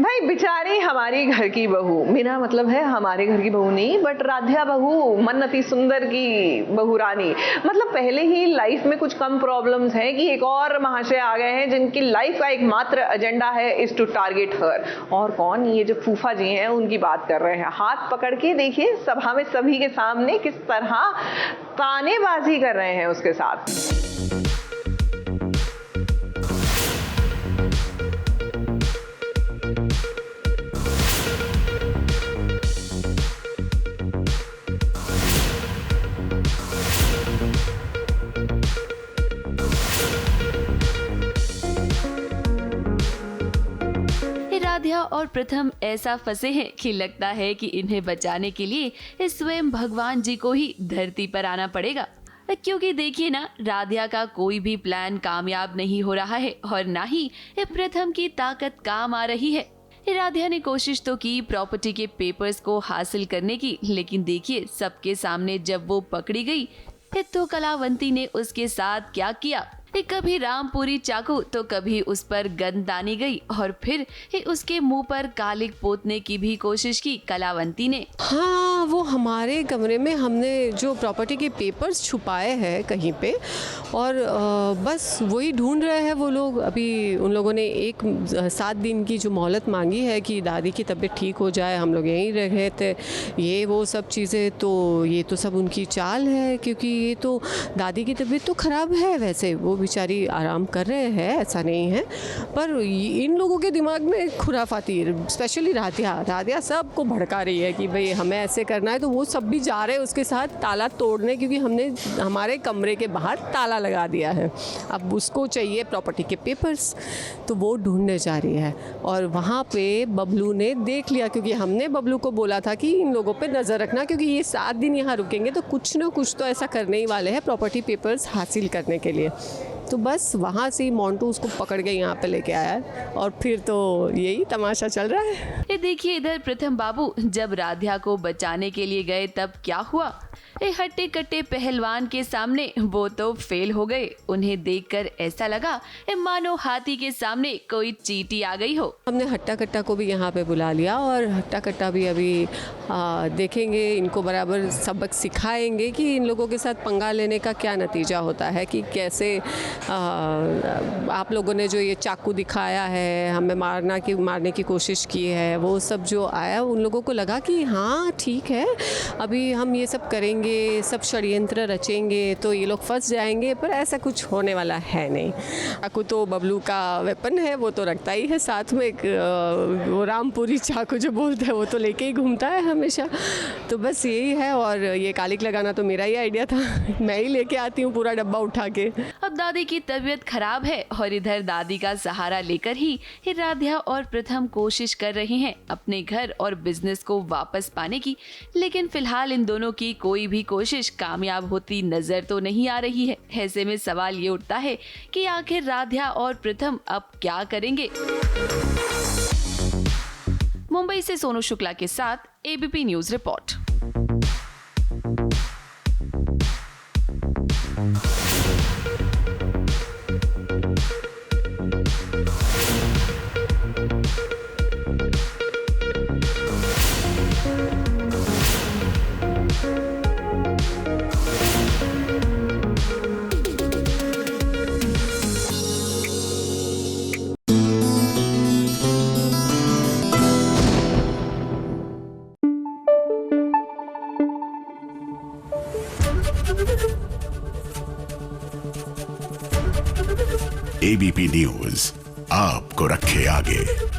भाई बेचारी हमारी घर की बहू, मेरा मतलब है हमारे घर की बहू नहीं, बट राध्या बहू, मन्नती सुंदर की बहू रानी। मतलब पहले ही लाइफ में कुछ कम प्रॉब्लम्स हैं कि एक और महाशय आ गए हैं जिनकी लाइफ का एकमात्र एजेंडा है इज टू टारगेट हर। और कौन? ये जो फूफा जी हैं उनकी बात कर रहे हैं। हाथ पकड़ के देखिए सभा में सभी के सामने किस तरह तानेबाजी कर रहे हैं उसके साथ। राध्या और प्रथम ऐसा फंसे हैं कि लगता है कि इन्हें बचाने के लिए स्वयं भगवान जी को ही धरती पर आना पड़ेगा। क्योंकि देखिए ना, राध्या का कोई भी प्लान कामयाब नहीं हो रहा है और ना ही प्रथम की ताकत काम आ रही है। राध्या ने कोशिश तो की प्रॉपर्टी के पेपर्स को हासिल करने की, लेकिन देखिए सबके सामने जब वो पकड़ी गई तो कलावंती ने उसके साथ क्या किया। कभी रामपुरी चाकू तो कभी उस पर गन तानी गई और फिर उसके मुंह पर कालिक पोतने की भी कोशिश की कलावंती ने। हाँ, वो हमारे कमरे में हमने जो प्रॉपर्टी के पेपर्स छुपाए हैं कहीं पे, और बस वही ढूंढ रहे हैं वो लोग। अभी उन लोगों ने 7 दिन की जो मोहलत मांगी है कि दादी की तबीयत ठीक हो जाए, हम लोग यहीं रहे थे, ये वो सब चीज़ें। तो ये तो सब उनकी चाल है, क्योंकि ये तो दादी की तबीयत तो ख़राब है, वैसे वो बेचारी आराम कर रहे हैं, ऐसा नहीं है, पर इन लोगों के दिमाग में खुराफाती, स्पेशली राधिया सबको भड़का रही है कि भाई हमें ऐसे करना है। तो वो सब भी जा रहे हैं उसके साथ ताला तोड़ने, क्योंकि हमने हमारे कमरे के बाहर ताला लगा दिया है। अब उसको चाहिए प्रॉपर्टी के पेपर्स, तो वो ढूंढने जा रही है। और वहाँ पे बबलू ने देख लिया, क्योंकि हमने बबलू को बोला था कि इन लोगों पे नज़र रखना, क्योंकि ये 7 दिन यहाँ रुकेंगे तो कुछ ना कुछ तो ऐसा करने ही वाले हैं प्रॉपर्टी पेपर्स हासिल करने के लिए। तो बस वहाँ से ही मोंटू उसको पकड़ के यहाँ पे लेके आया है, और फिर तो यही तमाशा चल रहा है। ये देखिए इधर प्रथम बाबू जब राध्या को बचाने के लिए गए तब क्या हुआ। हट्टे कट्टे पहलवान के सामने वो तो फेल हो गए। उन्हें देखकर ऐसा लगा मानो हाथी के सामने कोई चींटी आ गई हो। हमने हट्टा कट्टा को भी यहाँ पे बुला लिया, और हट्टा कट्टा भी अभी देखेंगे, इनको बराबर सबक सिखाएंगे कि इन लोगों के साथ पंगा लेने का क्या नतीजा होता है, कि कैसे आप लोगों ने जो ये चाकू दिखाया है, हमें मारने की कोशिश की है, वो सब जो आया उन लोगों को लगा कि हाँ ठीक है, अभी हम ये सब करेंगे, सब षड्यंत्र रचेंगे तो ये लोग फंस जाएंगे, पर ऐसा कुछ होने वाला है नहीं। चाकू तो बबलू का वेपन है, वो तो रखता ही है साथ में, वो रामपुरी चाकू जो बोलते हैं वो तो लेके ही घूमता है हमेशा। तो बस यही है, और ये कालिक लगाना तो मेरा ही आइडिया था, मैं ही लेके आती हूँ पूरा डब्बा उठा के। अब दादी की तबीयत खराब है और इधर दादी का सहारा लेकर ही राध्या और प्रथम कोशिश कर रहे हैं अपने घर और बिजनेस को वापस पाने की, लेकिन फिलहाल इन दोनों की कोई भी कोशिश कामयाब होती नजर तो नहीं आ रही है। ऐसे में सवाल ये उठता है कि आखिर राध्या और प्रथम अब क्या करेंगे। मुंबई से सोनू शुक्ला के साथ ABP news report. ABP news आपको रखे आगे।